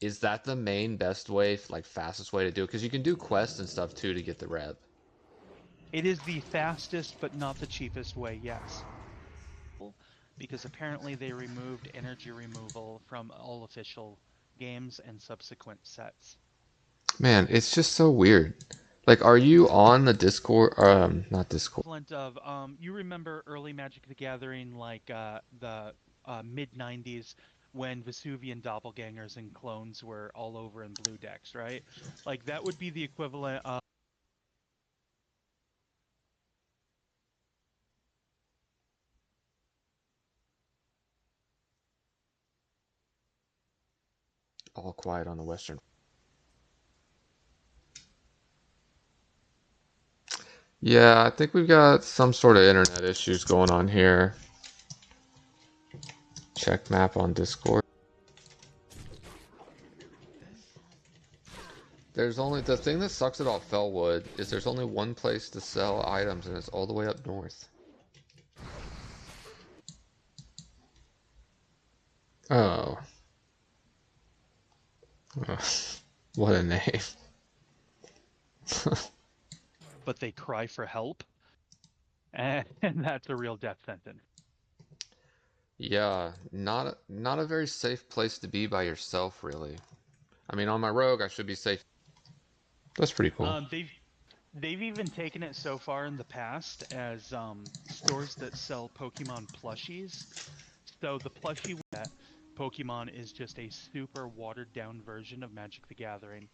Is that the main best way, like fastest way to do it? Because you can do quests and stuff too to get the rep. It is the fastest but not the cheapest way, yes. Because apparently they removed energy removal from all official games and subsequent sets. Man, it's just so weird. Like, are you on the Discord? Not Discord. Equivalent of you remember early Magic the Gathering, like the mid '90s when Vesuvian doppelgangers and clones were all over in blue decks, right? Like that would be the equivalent of All quiet on the Western. Yeah, I think we've got some sort of internet issues going on here. Check map on Discord. There's only the thing that sucks about Fellwood is there's only one place to sell items, and it's all the way up north. Oh. What a name. but they cry for help, and that's a real death sentence. Yeah, not a very safe place to be by yourself, really. I mean, on my rogue, I should be safe. That's pretty cool. They've even taken it so far in the past as stores that sell Pokemon plushies. So the plushie that Pokemon is just a super watered down version of Magic the Gathering.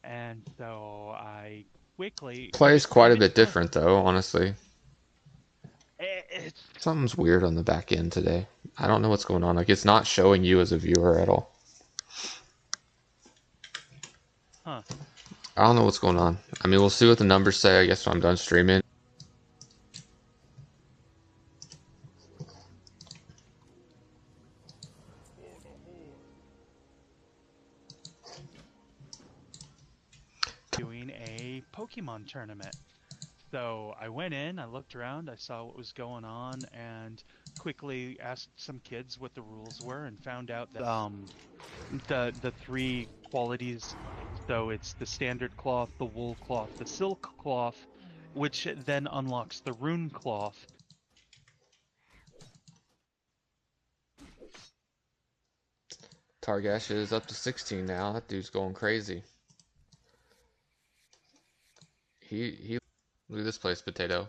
And so I quickly Plays quite a even bit different, though, honestly. it's Something's weird on the back end today. I don't know what's going on. Like, it's not showing you as a viewer at all. huh. I don't know what's going on. I mean, we'll see what the numbers say, I guess, when I'm done streaming. Doing a Pokemon tournament. So I went in, I looked around, I saw what was going on, and quickly asked some kids what the rules were, and found out that the three qualities. So it's the standard cloth, the wool cloth, the silk cloth, which then unlocks the rune cloth. Targash is up to 16 now. That dude's going crazy. He look at this place, Potato.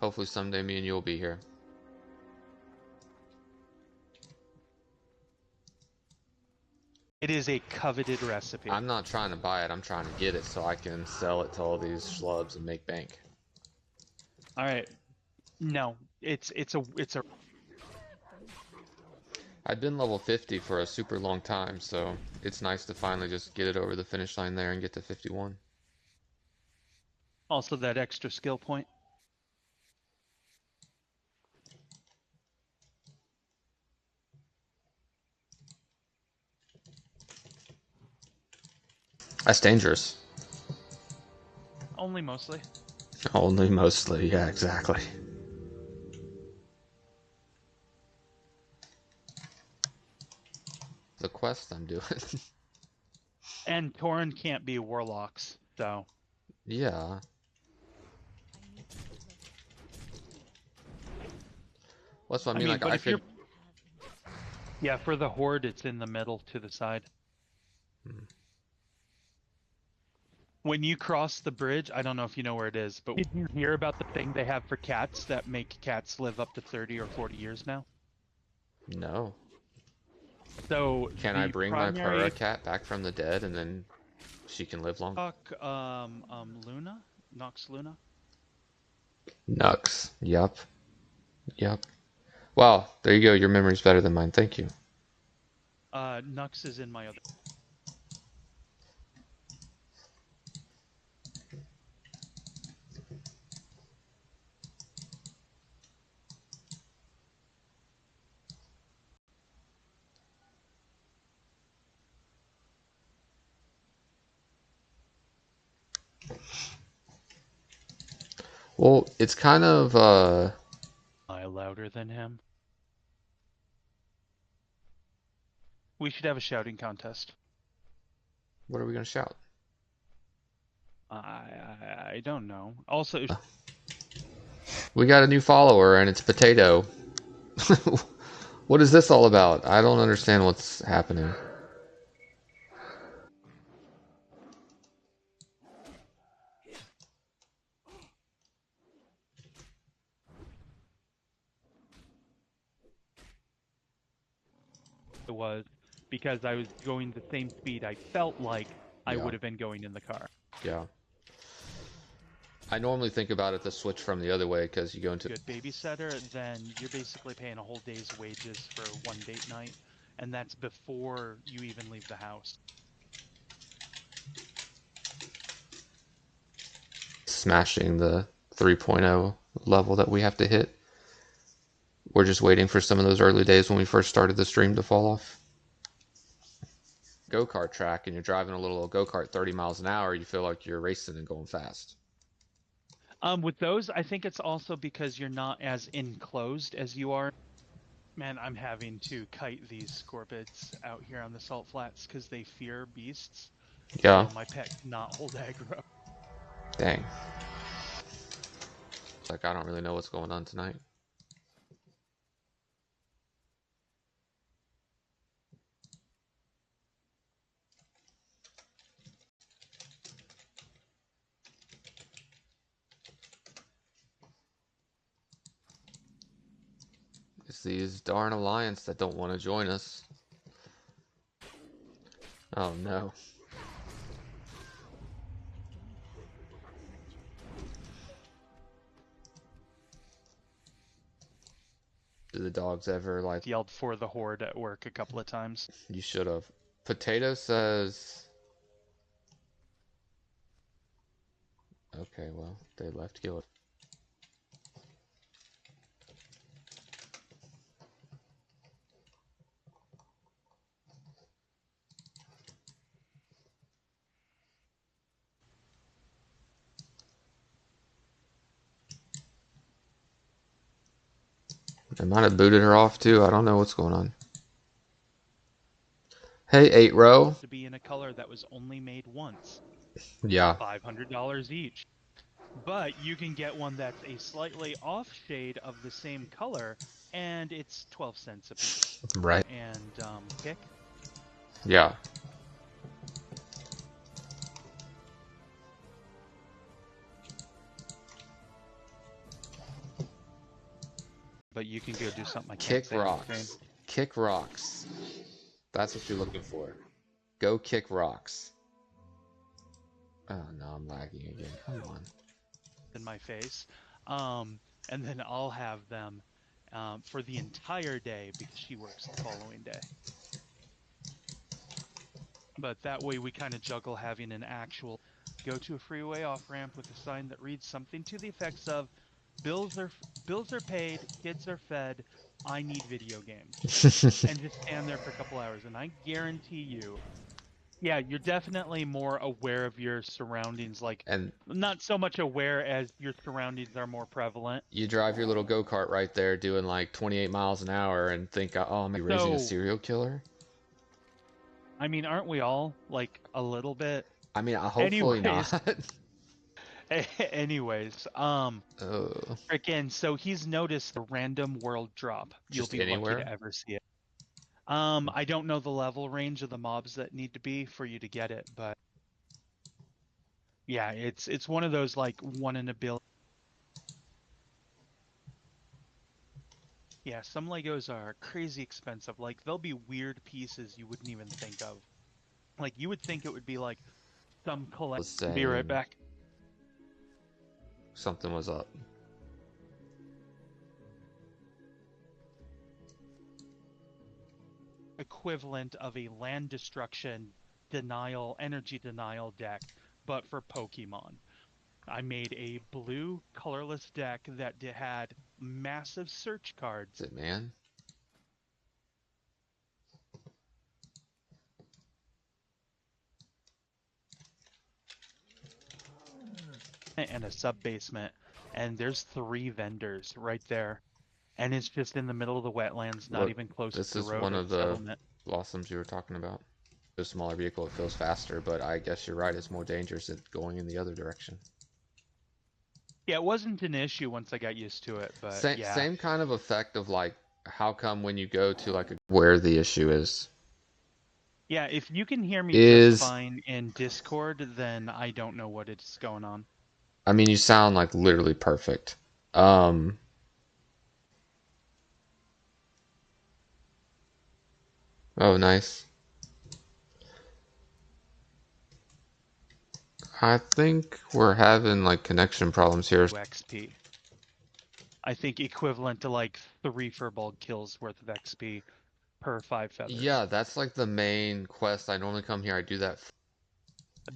Hopefully someday me and you will be here. It is a coveted recipe. I'm not trying to buy it, I'm trying to get it so I can sell it to all these schlubs and make bank. All right. No, it's a I've been level 50 for a super long time, so it's nice to finally just get it over the finish line there and get to 51. also that extra skill point. That's dangerous. Only mostly. Only mostly, yeah, exactly. The quest I'm doing. And Tauren can't be warlocks, so Yeah. Well, that's what I I mean, mean, like but I if you're could. yeah, for the horde it's in the middle to the side. Hmm. When you cross the bridge, I don't know if you know where it is, but did you hear about the thing they have for cats that make cats live up to 30 or 40 years now? No. So Can I the bring my Pura primary cat back from the dead and then she can live long? Luna, Nox Luna. Nux. Yup. Yup. Wow, there you go. Your memory's better than mine. Thank you. Nux is in my other. Well, it's kind of I louder than him. We should have a shouting contest. What are we gonna shout? I don't know. Also, We got a new follower, and it's Potato. What is this all about? I don't understand what's happening. it was because I was going the same speed I felt like I Yeah, would have been going in the car. yeah. I normally think about it to switch from the other way because you go into Good babysitter, then you're basically paying a whole day's wages for one date night, and that's before you even leave the house. smashing the 3.0 level that we have to hit. We're just waiting for some of those early days when we first started the stream to fall off. Go-kart track and you're driving a little go-kart 30 miles an hour, you feel like you're racing and going fast. With those, I think it's also because you're not as enclosed as you are. Man, I'm having to kite these scorpids out here on the salt flats because they fear beasts. Yeah. So my pet cannot hold aggro. Dang. It's like I don't really know what's going on tonight. It's these darn alliance that don't want to join us. Oh no. Do the dogs ever like... Yelled for the horde at work a couple of times. You should have. Potato says... Okay, well, they left guild. They might have booted her off too. I don't know what's going on. Hey, 8 row. To be in a color that was only made once. Yeah. $500 each. But you can get one that's a slightly off shade of the same color, and it's 12 cents a piece. Right. And kick. Yeah. But you can go do something I can't Kick say on the rocks. Kick rocks. That's what you're looking for. Go kick rocks. Oh no, I'm lagging again. Come on. in my face. And then I'll have them for the entire day because she works the following day. But that way we kind of juggle having an actual go to a freeway off ramp with a sign that reads something to the effects of bills are paid, kids are fed, I need video games. And just stand there for a couple hours. And I guarantee you, yeah, you're definitely more aware of your surroundings. Like, And not so much aware as your surroundings are more prevalent. you drive your little go-kart right there doing like 28 miles an hour and think, oh, am I raising a serial killer? I mean, aren't we all, like, a little bit? I mean, hopefully Anyways, not. anyways, freaking, so he's noticed the random world drop. You'll Just be lucky anywhere? to ever see it. I don't know the level range of the mobs that need to be for you to get it, but yeah, it's one of those like 1 in a billion. Yeah, some Legos are crazy expensive. Like they'll be weird pieces you wouldn't even think of. Like you would think it would be like some collect. Be right back. Something was up. Equivalent of a land destruction denial, energy denial deck, but for Pokemon. I made a blue colorless deck that had massive search cards. Is it, man? And a sub basement, and there's 3 vendors right there, and it's just in the middle of the wetlands, not even close to the road or the settlement. blossoms you were talking about. A smaller vehicle, it feels faster, but I guess you're right. It's more dangerous at going in the other direction. Yeah, it wasn't an issue once I got used to it, but yeah. Same kind of effect of like, how come when you go to like where the issue Yeah, if you can hear me just is, fine in Discord, then I don't know what is going on. I mean, you sound like literally perfect. Um, oh, nice. I think we're having like connection problems here. XP. I think equivalent to like 3 Furbolg kills worth of XP per 5 feathers. Yeah, that's like the main quest. I normally come here. I do that.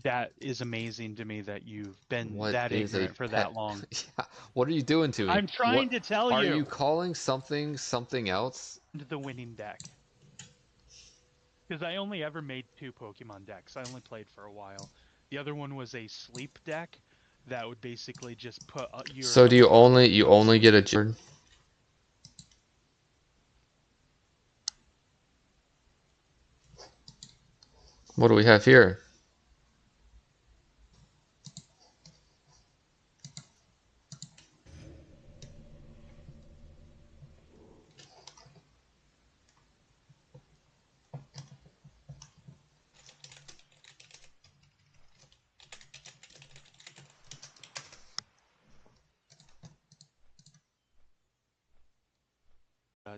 That is amazing to me that you've been What that is a ignorant for that pet? long. Yeah. What are you doing to me? I'm What trying to tell are you you calling something something else? the winning deck. Because I only ever made 2 Pokemon decks. I only played for a while. The other one was a sleep deck that would basically just put your So do you only get a What do we have here?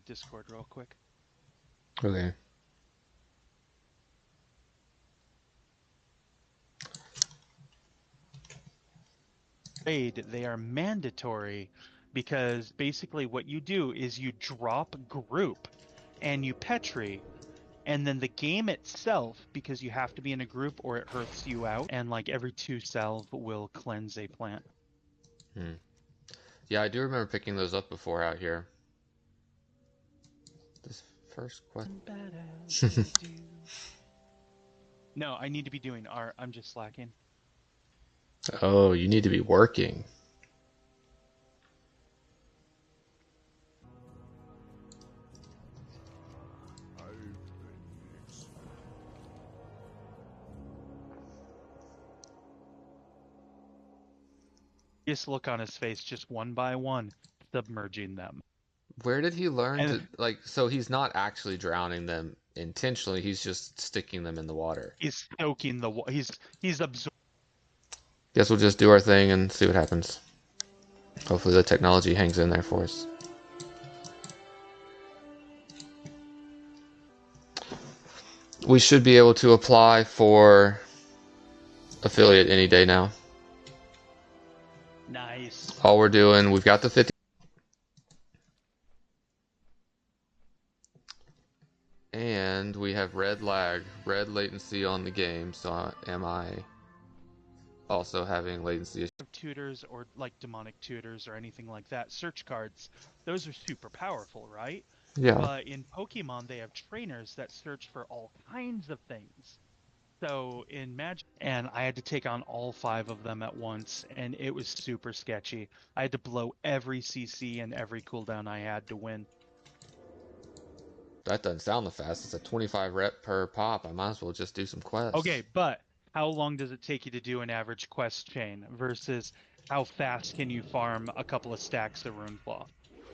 Discord real quick. Okay. They are mandatory because basically what you do is you drop group and you Petri, and then the game itself, because you have to be in a group or it hurts you out, and like every 2 salve will cleanse a plant. Hmm. Yeah, I do remember picking those up before out here. This first question. No, I need to be doing art. I'm just slacking. Oh, you need to be working. Just look on his face, just one by one, submerging them. Where did he learn And to like? So he's not actually drowning them intentionally. He's just sticking them in the water. he's soaking the he's absorbing. Guess we'll just do our thing and see what happens. Hopefully the technology hangs in there for us. We should be able to apply for affiliate any day now. Nice. All we're doing, we've got the 50. And we have red lag, red latency on the game, so am I also having latency issues? Tutors or like demonic tutors or anything like that. Search cards, those are super powerful, right? Yeah. But in Pokemon, they have trainers that search for all kinds of things. So in Magic, and I had to take on all 5 of them at once, and it was super sketchy. I had to blow every CC and every cooldown I had to win. That doesn't sound the fast. It's a 25 rep per pop. I might as well just do some quests. Okay, but how long does it take you to do an average quest chain versus how fast can you farm a couple of stacks of Runeclaw?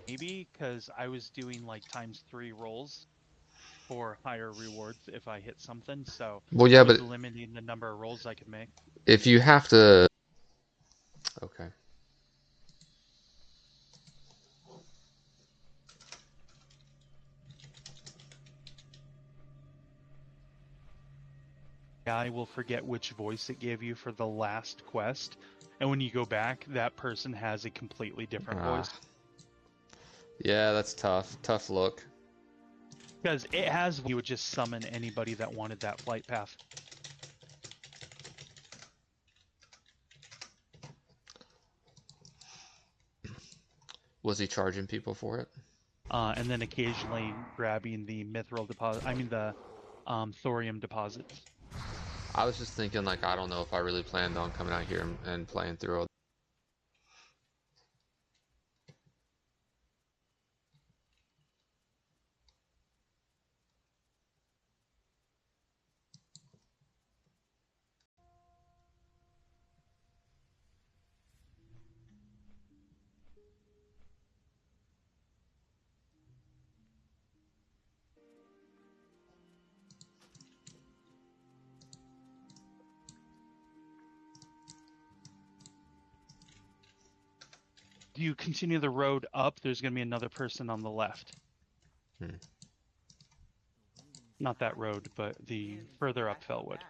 Maybe because I was doing like ×3 rolls for higher rewards if I hit something, so Well, it yeah, was but limiting the number of rolls I could make. if you have to. Okay. I will forget which voice it gave you for the last quest, and when you go back, that person has a completely different Ah. voice. Yeah, that's tough. Tough look. Because it has, you would just summon anybody that wanted that flight path. Was he charging people for it? And then occasionally grabbing the mithril deposit. I mean the thorium deposits. I was just thinking, like, I don't know if I really planned on coming out here and playing through all. you continue the road up, there's going to be another person on the left. Hmm. Not that road, but the further up Fellwood.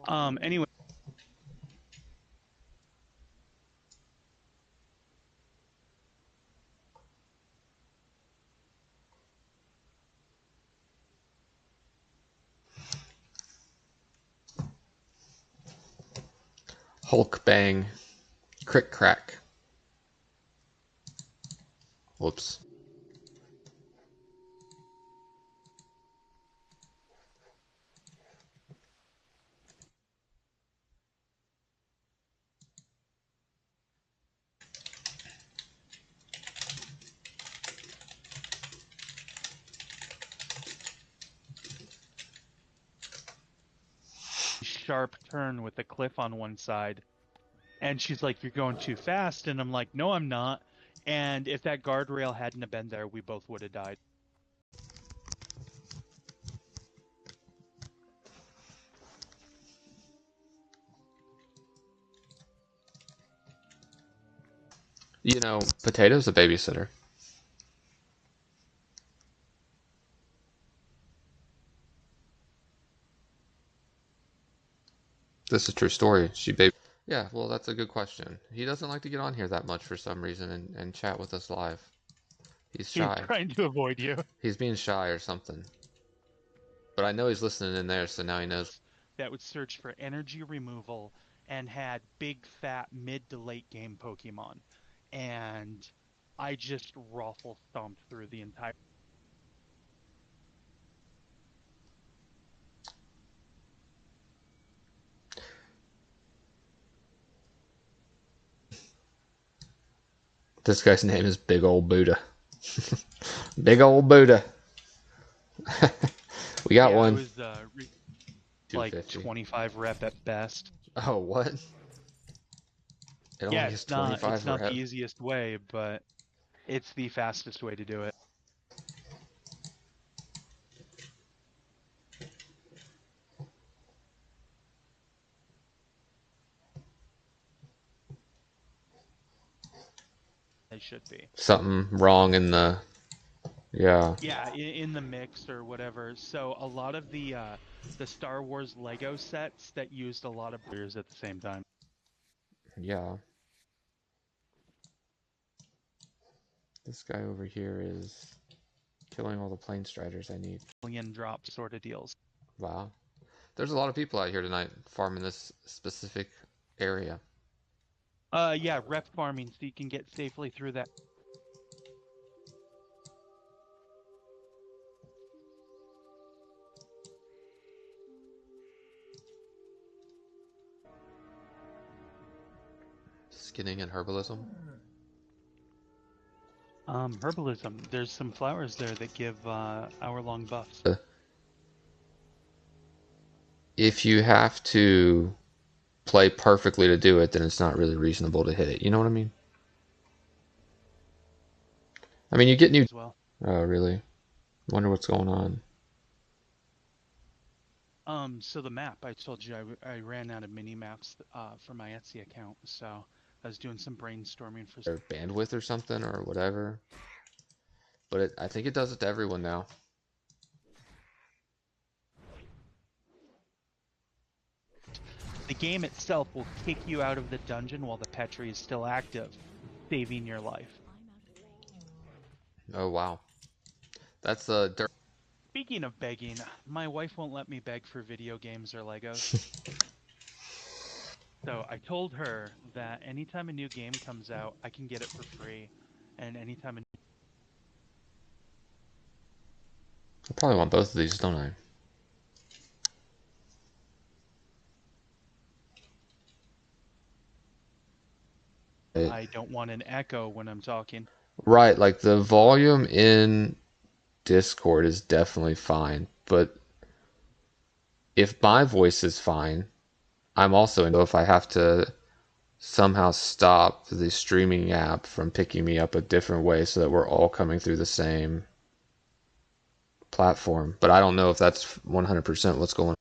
Anyway. Hulk bang. Crick crack. Whoops. Sharp turn with the cliff on one side, and she's like, "You're going too fast," and I'm like, "No, I'm not." And if that guardrail hadn't have been there, we both would have died. You know, Potato's a babysitter. This is a true story. Yeah, well, that's a good question. He doesn't like to get on here that much for some reason and chat with us live. He's He's shy. trying to avoid you. He's being shy or something. But I know he's listening in there, so now he knows. That would search for energy removal and had big, fat, mid to late game Pokemon. And I just raffle stomped through the entire. This guy's name is Big Old Buddha. Big Old Buddha. We got Yeah, one. it was like 250. 25 rep at best. Oh, what? It only Yeah, gets it's not 25 the rep. easiest way, but it's the fastest way to do it. They should be. Something wrong in the... Yeah. Yeah, in the mix or whatever. So a lot of the Star Wars Lego sets that used a lot of players at the same time. Yeah. This guy over here is killing all the plane striders I need. Million drop sort of deals. Wow. There's a lot of people out here tonight farming this specific area. Yeah, rep farming so you can get safely through that. Skinning and herbalism. Herbalism. There's some flowers there that give hour-long buffs. If you have to play perfectly to do it, then it's not really reasonable to hit it. You know what I mean? I mean, you get new... As well. Oh, really? Wonder what's going on. So the map, I told you I ran out of mini maps for my Etsy account, so I was doing some brainstorming for Or bandwidth or something or whatever. But I think it does it to everyone now. the game itself will kick you out of the dungeon while the Petri is still active, saving your life. Oh, wow. That's a dirt. Speaking of begging, my wife won't let me beg for video games or Legos. So I told her that anytime a new game comes out, I can get it for free. And anytime I probably want both of these, don't I? I don't want an echo when I'm talking. Right, like the volume in Discord is definitely fine, but if my voice is fine, I'm also in. If I have to somehow stop the streaming app from picking me up a different way so that we're all coming through the same platform. But I don't know if that's 100% what's going on.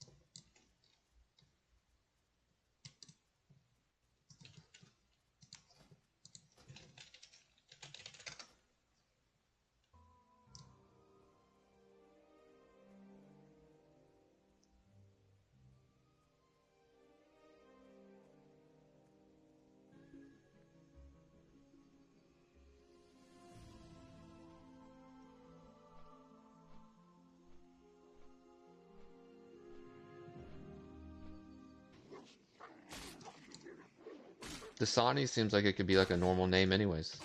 Dasani seems like it could be like a normal name anyways.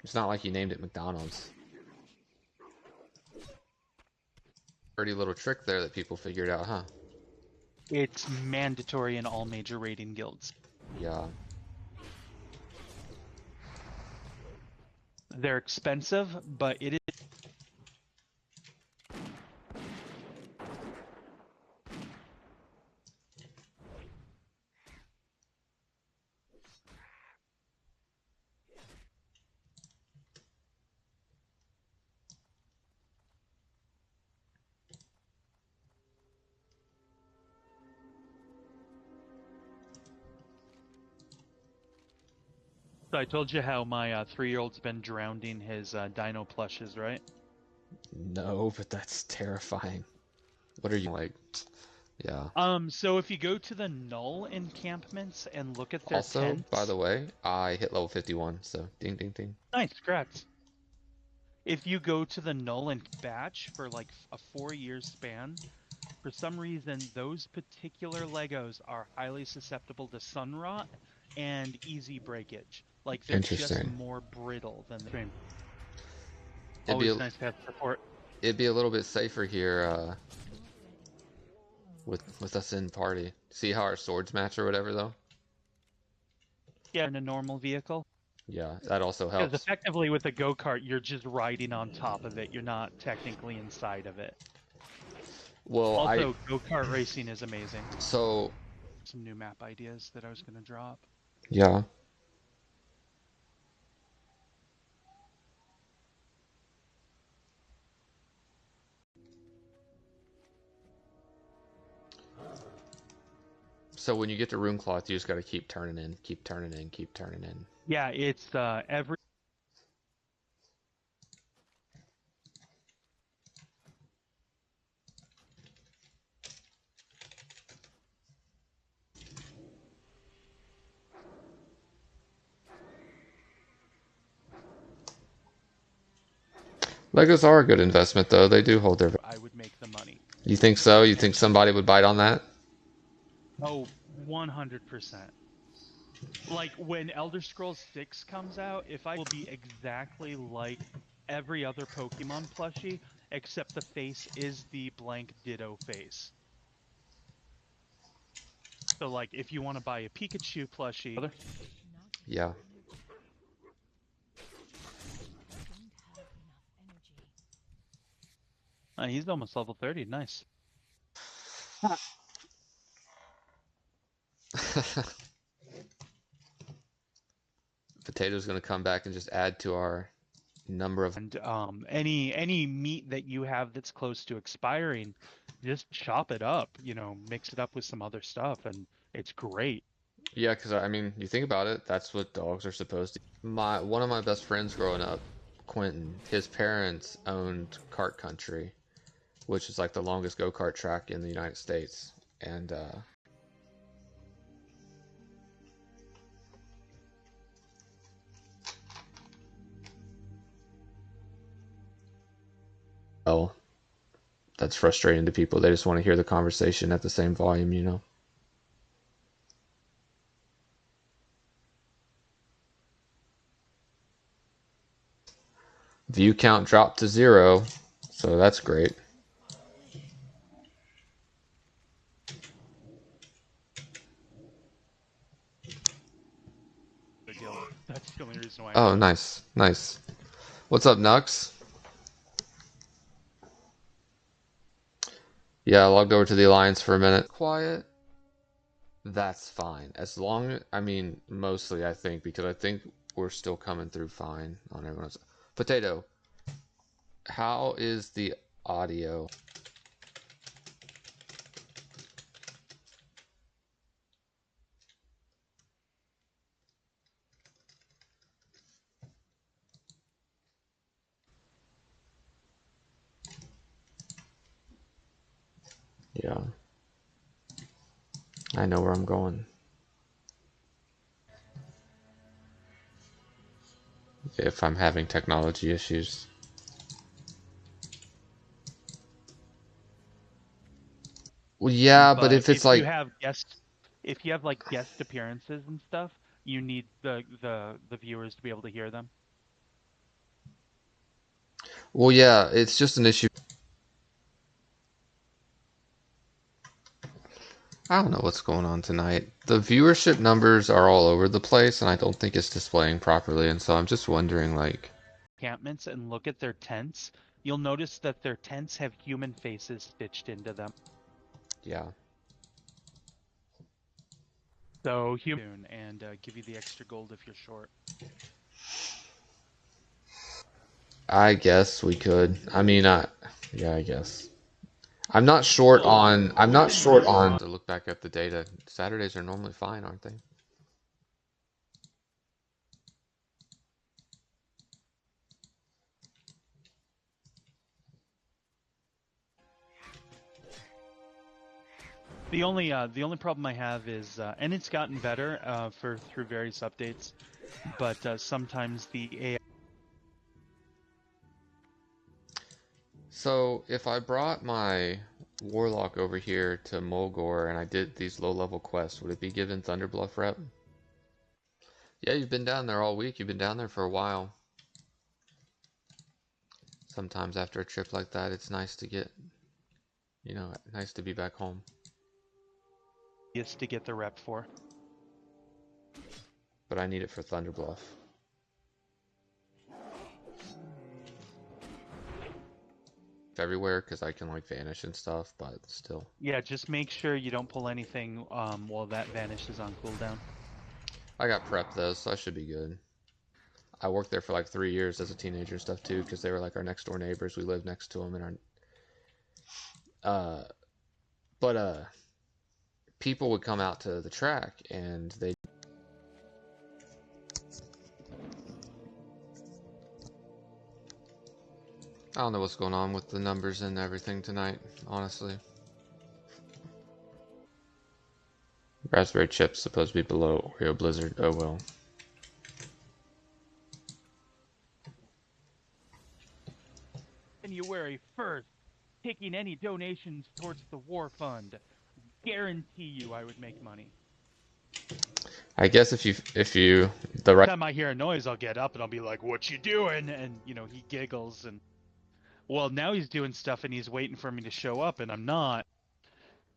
It's not like you named it McDonald's. Pretty little trick there that people figured out, huh? It's mandatory in all major raiding guilds. Yeah. They're expensive, but it is. So I told you how my 3-year-old's been drowning his dino plushes, right? No, but that's terrifying. What are you like? Yeah. So if you go to the Null encampments and look at their Also, by tents, the way, I hit level 51, so ding ding ding. nice, congrats. If you go to the Null and batch for like a 4-year span, for some reason those particular Legos are highly susceptible to sun rot and easy breakage. Like they're just Interesting. more brittle than the frame. It'd be Always a, nice to have support. it'd be a little bit safer here with us in party. See how our swords match or whatever though? Yeah, in a normal vehicle. Yeah, that also Because helps. effectively with a go-kart, you're just riding on top of it. You're not technically inside of it. Well, Also, go-kart racing is amazing. so Some new map ideas that I was going to drop. yeah. So when you get to rune cloth, you just got to keep turning in, keep turning in, keep turning in. Yeah, it's every. Legos are a good investment though. They do hold their. I would make the money. You think so? You think And somebody would bite on that? oh, 100%. Like when Elder Scrolls 6 comes out, if I will be exactly like every other Pokemon plushie, except the face is the blank Ditto face. So like if you want to buy a Pikachu plushie, Yeah. he's almost level 30. Nice. Potato's gonna come back and just add to our number of. And any meat that you have that's close to expiring, just chop it up, mix it up with some other stuff, and it's great. Yeah, because I mean, you think about it, that's what dogs are supposed to. One of my best friends growing up, Quentin, his parents owned Kart Country, which is like the longest go-kart track in the United States. And well, that's frustrating to people. They just want to hear the conversation at the same volume, you know. View count dropped to 0, so that's great. The guild. That's the only reason why I Oh, joined. nice, nice. What's up, Nux? Yeah, I logged over to the Alliance for a minute. Quiet. That's fine. As long, I mean, mostly I think, because I think we're still coming through fine on everyone's. Potato, how is the audio? Yeah, I know where I'm going. If I'm having technology issues. Well, yeah, but But if it's if you like, have guests, if you have like guest appearances and stuff, you need the viewers to be able to hear them. Well, yeah, it's just an issue. I don't know what's going on tonight. The viewership numbers are all over the place, and I don't think it's displaying properly. And so I'm just wondering, like, Encampments and look at their tents, you'll notice that their tents have human faces stitched into them. yeah, So human and give you the extra gold if you're short. I guess we could. I mean, yeah, I guess. I'm not short on. I'm not short on. To look back at the data, Saturdays are normally fine, aren't they? The only problem I have is, and it's gotten better for through various updates, but sometimes the AI. So if I brought my warlock over here to Mulgore and I did these low-level quests, would it be given Thunderbluff rep? Yeah, you've been down there all week. You've been down there for a while. Sometimes after a trip like that, it's nice to get, nice to be back home. Is to get the rep for. But I need it for Thunderbluff. Everywhere because I can like vanish and stuff, but still. Yeah, just make sure you don't pull anything while that vanishes on cooldown. I got prep though, so I should be good. I worked there for like 3 years as a teenager and stuff too, because they were like our next door neighbors. We lived next to them, and uh, but people would come out to the track, and they. I don't know what's going on with the numbers and everything tonight, honestly. Raspberry chips supposed to be below Oreo Blizzard. Oh well. January 1st, taking any donations towards the war fund. Guarantee you I would make money. I guess if you the right. Every time I hear a noise, I'll get up and I'll be like, "What you doing?" And he giggles and well, now he's doing stuff and he's waiting for me to show up and I'm not.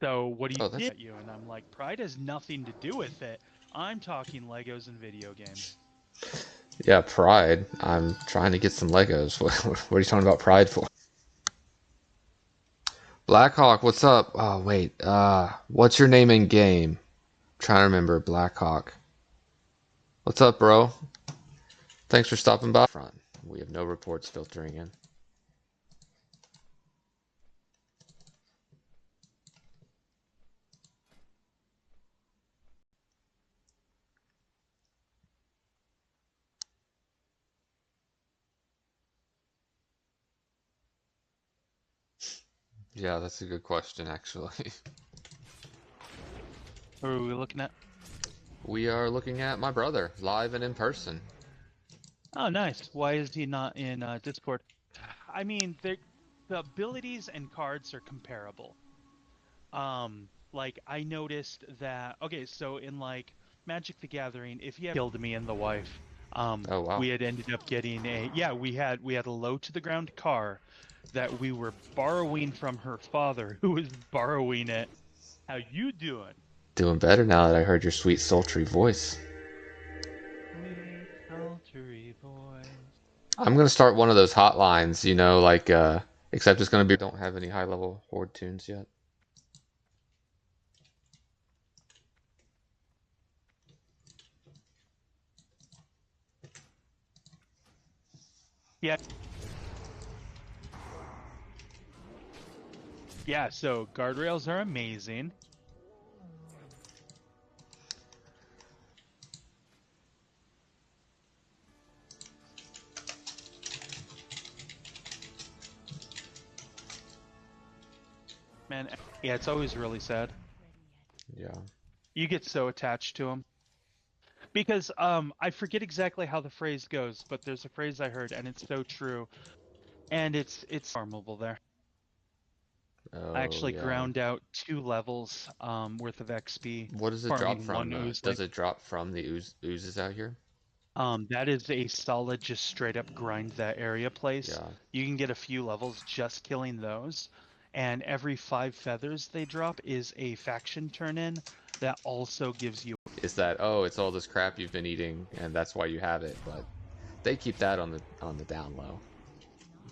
So what do you Oh, that's. did at you? And I'm like, pride has nothing to do with it. I'm talking Legos and video games. Yeah, Pride. I'm trying to get some Legos. What are you talking about Pride for? Blackhawk, what's up? Oh wait, what's your name in game? I'm trying to remember. Blackhawk. What's up, bro? Thanks for stopping by. Front. We have no reports filtering in. Yeah, that's a good question, actually. What are we looking at? We are looking at my brother, live and in person. Oh, nice. Why is he not in Discord? I mean, the abilities and cards are comparable. Like I noticed that. Okay, so in like Magic the Gathering, if you have killed me and the wife, Oh, wow. we had ended up getting we had a low to the ground car that we were borrowing from her father, who was borrowing it. How you doing? Doing better now that I heard your sweet, sultry voice. Sweet sultry voice. I'm gonna start one of those hotlines, except it's gonna be. Don't have any high-level horde tunes yet. Yeah, yeah. So guardrails are amazing. Man, yeah, it's always really sad. Yeah. You get so attached to them. Because I forget exactly how the phrase goes, but there's a phrase I heard and it's so true. And it's farmable there. I Oh actually yeah. ground out 2 levels worth of XP What does it drop farming from? one Does oozling. it drop from the oozes out here? That is a solid, just straight up grind that area place. Yeah. You can get a few levels just killing those. And every 5 feathers they drop is a faction turn in that also gives you. Is that, oh, it's all this crap you've been eating and that's why you have it, but they keep that on the down low.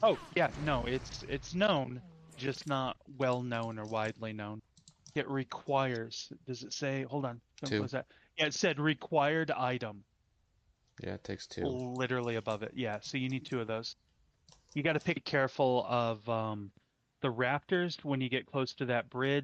Oh, yeah, no, it's known, just not well known or widely known. It requires, does it say, hold on, what Two. was that? Yeah, it said required item, Yeah, it takes two. literally above it. Yeah, so you need 2 of those. You got to pick careful of the raptors when you get close to that bridge.